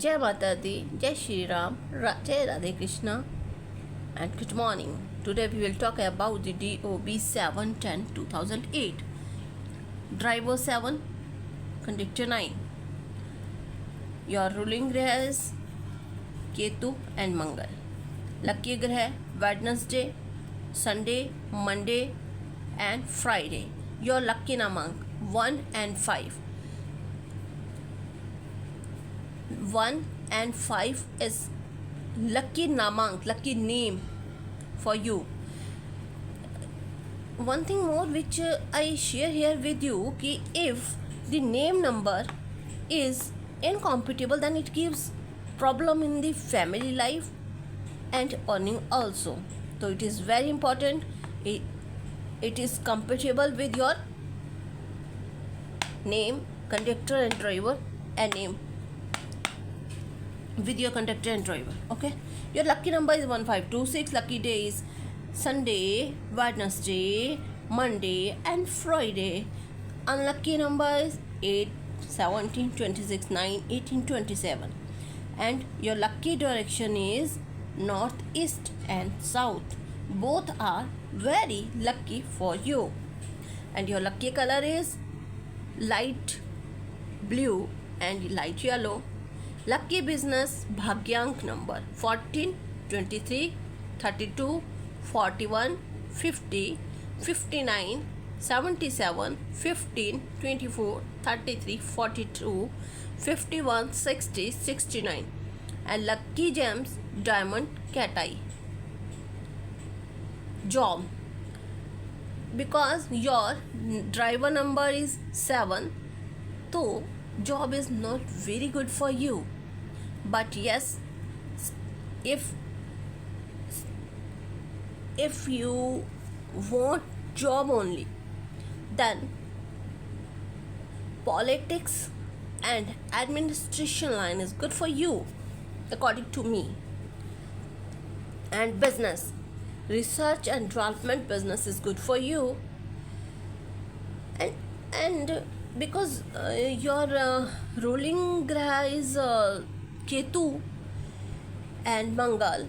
जय माता दी, जय श्री राम, जय Radhe Krishna, and good morning. Today we will talk about the DOB 710 2008. Driver 7, Conductor 9. Your ruling graha is Ketu and Mangal. Lucky graha Wednesday, Sunday, Monday and Friday. Your lucky namank 1 and 5. 1 and 5 is lucky namank, lucky name for you. One thing more which I share here with you, कि if the name number is incompatible, then it gives problem in the family life and earning also. So it is very important it is compatible with your name, conductor and driver, and name with your conductor and driver. Okay, your lucky number is 1526. Lucky day is Sunday, Wednesday, Monday and Friday. Unlucky number is 8, 17, 26, 9, 18, 27. And your lucky direction is north, east and south. Both are very lucky for you. And your lucky color is light blue and light yellow. Lucky business Bhagyank number 14, 23, 32, 41, 50, 59, 77, 15, 24, 33, 42, 51, 60, 69. And lucky gems diamond cat eye. Job, because your driver number is 7, so job is not very good for you. But yes, if you want job only, then politics and administration line is good for you according to me. And business, research and development business is good for you. And because your ruling graha is Ketu and Mangal,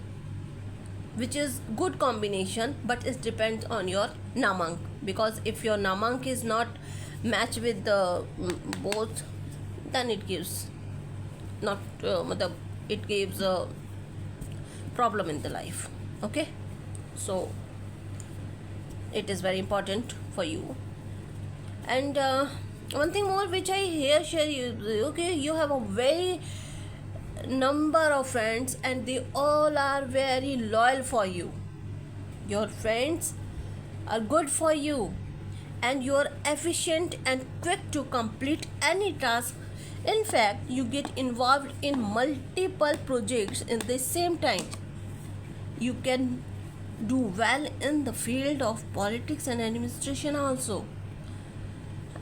which is good combination, but it depends on your namank, because if your namank is not match with the both, then it gives not it gives a problem in the life. Okay, so it is very important for you. And one thing more which I here share you, okay, you have a very number of friends and they all are very loyal for you. Your friends are good for you and you are efficient and quick to complete any task. In fact, you get involved in multiple projects in the same time. You can do well in the field of politics and administration also.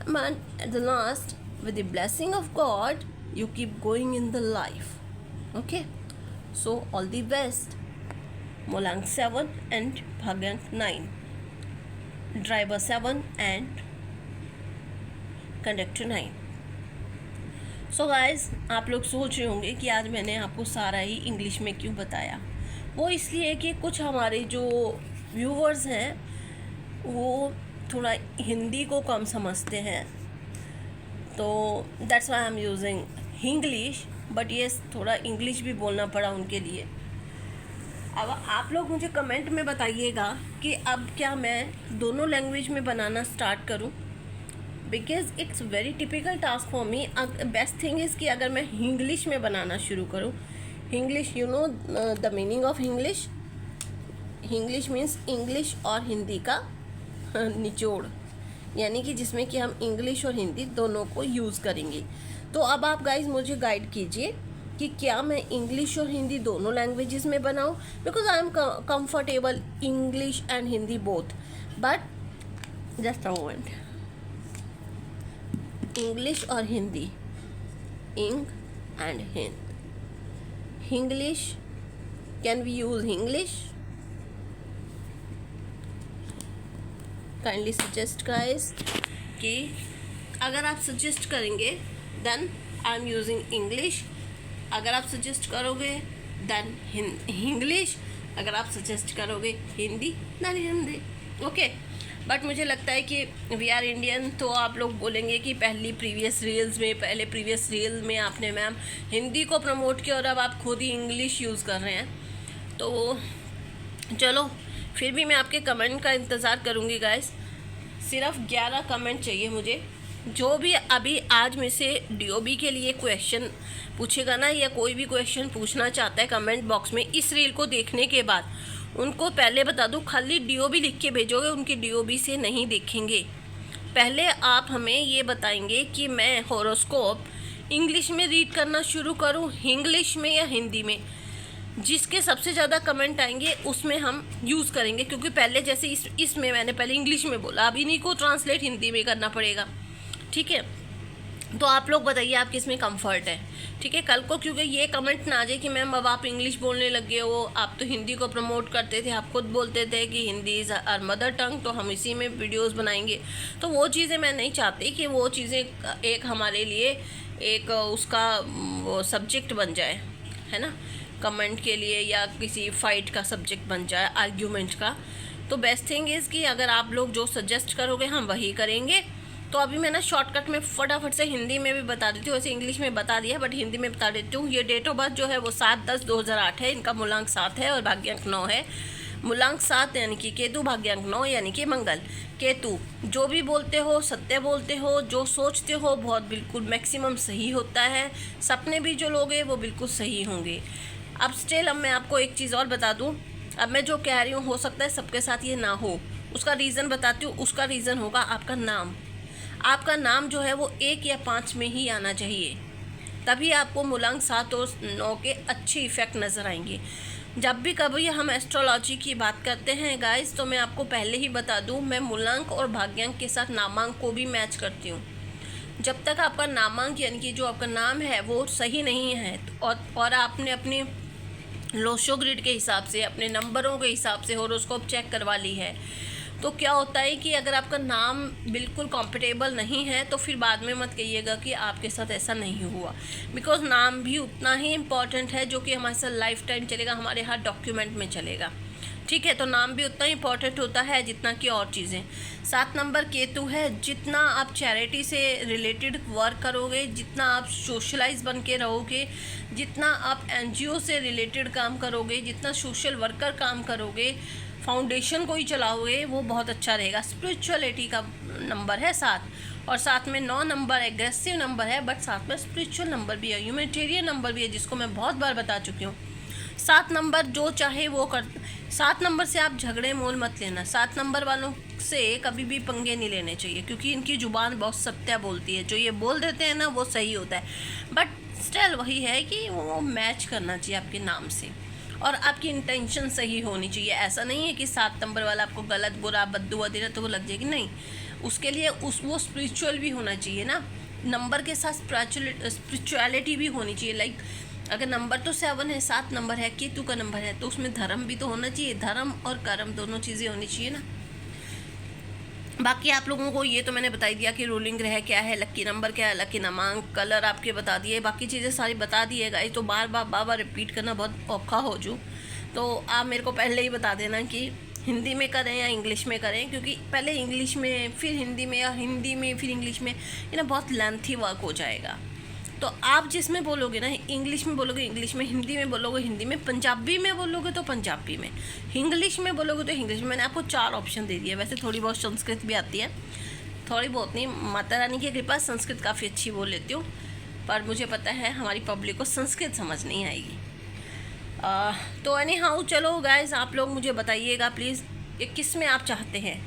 And at the last, with the blessing of God, you keep going in the life. Okay, so all the best. Molang 7 and Bhagyank 9, driver 7 and conductor 9. So guys, आप लोग सोच रहे होंगे कि आज मैंने आपको सारा ही इंग्लिश में क्यों बताया. वो इसलिए कि कुछ हमारे जो व्यूवर्स हैं वो थोड़ा हिंदी को कम समझते हैं, तो that's why I am using English. But yes, थोड़ा इंग्लिश भी बोलना पड़ा उनके लिए. अब आप लोग मुझे कमेंट में बताइएगा कि अब क्या मैं दोनों लैंग्वेज में बनाना स्टार्ट करूं, because it's very typical task for me. Best thing is कि अगर मैं इंग्लिश में बनाना शुरू करूं. English, you know the meaning of English. English means English और हिंदी का निचोड़, यानी कि जिसमें कि हम इंग्लिश और हिंदी दोनों को यूज़ करेंगे. तो अब आप गाइज मुझे गाइड कीजिए कि क्या मैं इंग्लिश और हिंदी दोनों लैंग्वेजेस में बनाऊं, because I am comfortable English and Hindi both. But just a moment, English और Hindi, Eng and Hind. English, can we use English? Kindly suggest guys कि अगर आप सजेस्ट करेंगे then I am using English अगर आप सजेस्ट करोगे देन इंग्लिश, अगर आप सजेस्ट करोगे Hindi then Hindi. Okay, but मुझे लगता है कि वी आर इंडियन, तो आप लोग बोलेंगे कि पहले प्रीवियस रील्स में आपने मैम हिंदी को प्रमोट किया और अब आप खुद ही इंग्लिश यूज़ कर रहे हैं। तो चलो, फिर भी मैं आपके कमेंट का इंतज़ार करूँगी गाइस। सिर्फ 11 कमेंट चाहिए मुझे। जो भी अभी आज में से DOB के लिए क्वेश्चन पूछेगा ना, या कोई भी क्वेश्चन पूछना चाहता है कमेंट बॉक्स में इस रील को देखने के बाद, उनको पहले बता दूँ, खाली DOB लिख के भेजोगे, उनकी DOB से नहीं देखेंगे। पहले आप हमें ये बताएंगे कि मैं हॉरोस्कोप इंग्लिश में रीड करना शुरू करूँ, इंग्लिश में या हिंदी में। जिसके सबसे ज़्यादा कमेंट आएंगे उसमें हम यूज़ करेंगे, क्योंकि पहले जैसे इसमें मैंने पहले इंग्लिश में बोला, अब इन्हीं को ट्रांसलेट हिंदी में करना पड़ेगा। ठीक है, तो आप लोग बताइए आप किस में कंफर्ट है। ठीक है, कल को क्योंकि ये कमेंट ना आ जाए कि मैम अब आप इंग्लिश बोलने लग गए हो, आप तो हिंदी को प्रमोट करते थे, आप खुद बोलते थे कि Hindi is our mother tongue, तो हम इसी में वीडियोस बनाएंगे। तो वो चीज़ें मैं नहीं चाहती कि वो चीज़ें एक हमारे लिए एक उसका वो सब्जेक्ट बन जाए, है ना, कमेंट के लिए, या किसी फाइट का सब्जेक्ट बन जाए, आर्ग्यूमेंट का। तो बेस्ट थिंग इज़ कि अगर आप लोग जो सजेस्ट करोगे हम वही करेंगे। तो अभी मैं ना शॉर्टकट में फटाफट से हिंदी में भी बता देती हूँ, वैसे इंग्लिश में बता दिया बट हिंदी में बता देती हूँ। ये डेट ऑफ बर्थ जो है वो 7/10/2008 है, इनका मूलांक 7 है और भाग्यांक 9 है। मूलांक 7 यानी कि केतु, भाग्यांक 9 यानी कि मंगल। केतु, जो भी बोलते हो सत्य बोलते हो, जो सोचते हो बहुत बिल्कुल मैक्सिमम सही होता है, सपने भी जो लोगे वो बिल्कुल सही होंगे। अब स्टिल अब मैं आपको एक चीज़ और बता दूँ, अब मैं जो कह रही हूँ हो सकता है सबके साथ ये ना हो, उसका रीज़न बताती हूँ। उसका रीज़न होगा आपका नाम। आपका नाम जो है वो 1 या 5 में ही आना चाहिए, तभी आपको मूलांक 7 और 9 के अच्छे इफ़ेक्ट नज़र आएंगे। जब भी कभी हम एस्ट्रोलॉजी की बात करते हैं गाइस, तो मैं आपको पहले ही बता दूं, मैं मूलांक और भाग्यांक के साथ नामांक को भी मैच करती हूँ। जब तक आपका नामांक यानी कि जो आपका नाम है वो सही नहीं है, और आपने अपनी लोशो ग्रिड के हिसाब से, अपने नंबरों के हिसाब से हॉरोस्कोप चेक करवा ली है, तो क्या होता है कि अगर आपका नाम बिल्कुल कंफर्टेबल नहीं है तो फिर बाद में मत कहिएगा कि आपके साथ ऐसा नहीं हुआ। बिकॉज नाम भी उतना ही इम्पॉर्टेंट है जो कि हमारे साथ लाइफ टाइम चलेगा, हमारे हर डॉक्यूमेंट में चलेगा। ठीक है, तो नाम भी उतना ही इम्पॉर्टेंट होता है जितना कि और चीज़ें। 7 नंबर केतु है, जितना आप चैरिटी से रिलेटेड वर्क करोगे, जितना आप सोशलाइज बन के रहोगे, जितना आप NGO से रिलेटेड काम करोगे, जितना सोशल वर्कर काम करोगे, फाउंडेशन को ही चलाओगे, वो बहुत अच्छा रहेगा। स्पिरिचुअलिटी का नंबर है 7, और साथ में 9 नंबर एग्रेसिव नंबर है, बट साथ में स्पिरिचुअल नंबर भी है, ह्यूमैनिटेरियन नंबर भी है, जिसको मैं बहुत बार बता चुकी हूँ। 7 नंबर जो चाहे वो कर, 7 नंबर से आप झगड़े मोल मत लेना। 7 नंबर वालों से कभी भी पंगे नहीं लेने चाहिए, क्योंकि इनकी जुबान बहुत सत्य बोलती है। जो ये बोल देते हैं ना वो सही होता है, बट स्टिल वही है कि वो मैच करना चाहिए आपके नाम से, और आपकी इंटेंशन सही होनी चाहिए। ऐसा नहीं है कि 7 नंबर वाला आपको गलत बुरा बद्दुआ दे रहा तो वो लग जाएगी, नहीं। उसके लिए वो स्पिरिचुअल भी होना चाहिए ना, नंबर के साथ स्पिरिचुअलिटी भी होनी चाहिए। लाइक अगर नंबर तो 7 है, 7 नंबर है, केतु का नंबर है, तो उसमें धर्म भी तो होना चाहिए। धर्म और कर्म दोनों चीज़ें होनी चाहिए ना। बाकी आप लोगों को ये तो मैंने बता दिया कि रूलिंग ग्रह क्या है, लक्की नंबर क्या है, लक्की नामांक, कलर आपके बता दिए, बाकी चीज़ें सारी बता दिए गाइस। तो बार बार रिपीट करना बहुत औखा हो जू, तो आप मेरे को पहले ही बता देना कि हिंदी में करें या इंग्लिश में करें, क्योंकि पहले इंग्लिश में फिर हिंदी में, या हिंदी में फिर इंग्लिश में, ये ना बहुत लेंथी वर्क हो जाएगा। तो आप जिसमें बोलोगे ना, इंग्लिश में बोलोगे इंग्लिश में, हिंदी में बोलोगे हिंदी में, पंजाबी में बोलोगे तो पंजाबी में, इंग्लिश में बोलोगे तो इंग्लिश में। मैंने आपको 4 ऑप्शन दे दिए। वैसे थोड़ी बहुत संस्कृत भी आती है, थोड़ी बहुत नहीं, माता रानी की कृपा संस्कृत काफ़ी अच्छी बोल लेती हूँ, पर मुझे पता है हमारी पब्लिक को संस्कृत समझ नहीं आएगी। तो एनी हाउ चलो गाइज, आप लोग मुझे बताइएगा प्लीज़ कि किस में आप चाहते हैं।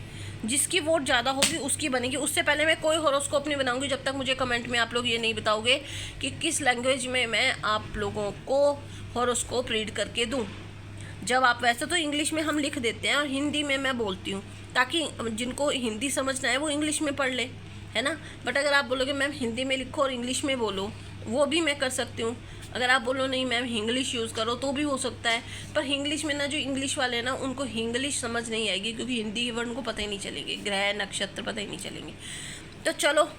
जिसकी वोट ज़्यादा होगी उसकी बनेगी। उससे पहले मैं कोई हॉरोस्कोप नहीं बनाऊंगी जब तक मुझे कमेंट में आप लोग ये नहीं बताओगे कि किस लैंग्वेज में मैं आप लोगों को हॉरोस्कोप रीड करके दूं। जब आप, वैसे तो इंग्लिश में हम लिख देते हैं और हिंदी में मैं बोलती हूँ, ताकि जिनको हिंदी समझना है वो इंग्लिश में पढ़ ले, है ना। बट अगर आप बोलोगे मैम हिंदी में लिखो और इंग्लिश में बोलो, वो भी मैं कर सकती हूँ। अगर आप बोलो नहीं मैम इंग्लिश यूज़ करो तो भी हो सकता है, पर इंग्लिश में ना जो इंग्लिश वाले हैं ना उनको इंग्लिश समझ नहीं आएगी, क्योंकि हिंदी के वर्ड उनको पता ही नहीं चलेंगे, ग्रह नक्षत्र पता ही नहीं चलेंगे। तो चलो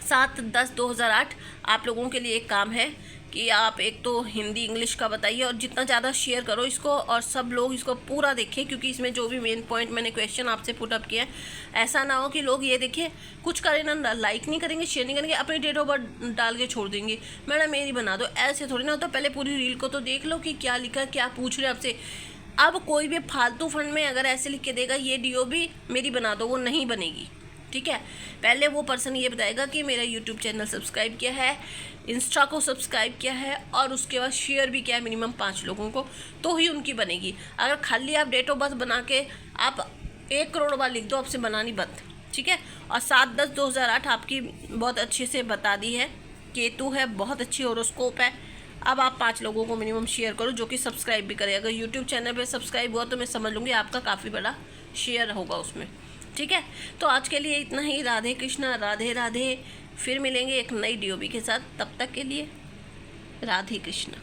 7/10/2008 आप लोगों के लिए एक काम है कि आप एक तो हिंदी इंग्लिश का बताइए और जितना ज़्यादा शेयर करो इसको और सब लोग इसको पूरा देखें, क्योंकि इसमें जो भी मेन पॉइंट मैंने क्वेश्चन आपसे पुट अप किया है, ऐसा ना हो कि लोग ये देखें कुछ करें ना, लाइक नहीं करेंगे, शेयर नहीं करेंगे, अपनी डेट ऑफ बर्थ डाल के छोड़ देंगे, मैडम मेरी बना दो। ऐसे थोड़ी ना होता, पहले पूरी रील को तो देख लो कि क्या लिखा, क्या पूछ रहे आपसे। अब कोई भी फालतू फंड में अगर ऐसे लिख के देगा ये DOB मेरी बना दो, वो नहीं बनेगी, ठीक है। पहले वो पर्सन ये बताएगा कि मेरा यूट्यूब चैनल सब्सक्राइब किया है, इंस्टा को सब्सक्राइब किया है और उसके बाद शेयर भी किया है मिनिमम 5 लोगों को, तो ही उनकी बनेगी। अगर खाली आप डेट ऑफ बर्थ बना के आप 1 करोड़ बार लिख दो, आपसे बनानी बंद, ठीक है। और 7/10/2008 आपकी बहुत अच्छे से बता दी है, केतु है, बहुत अच्छी होरोस्कोप है। अब आप 5 लोगों को मिनिमम शेयर करो जो कि सब्सक्राइब भी करें। अगर यूट्यूब चैनल पे सब्सक्राइब हुआ तो मैं समझ लूँगी आपका काफ़ी बड़ा शेयर होगा उसमें, ठीक है। तो आज के लिए इतना ही। राधे कृष्णा, राधे राधे। फिर मिलेंगे एक नई DOB के साथ, तब तक के लिए राधे कृष्णा।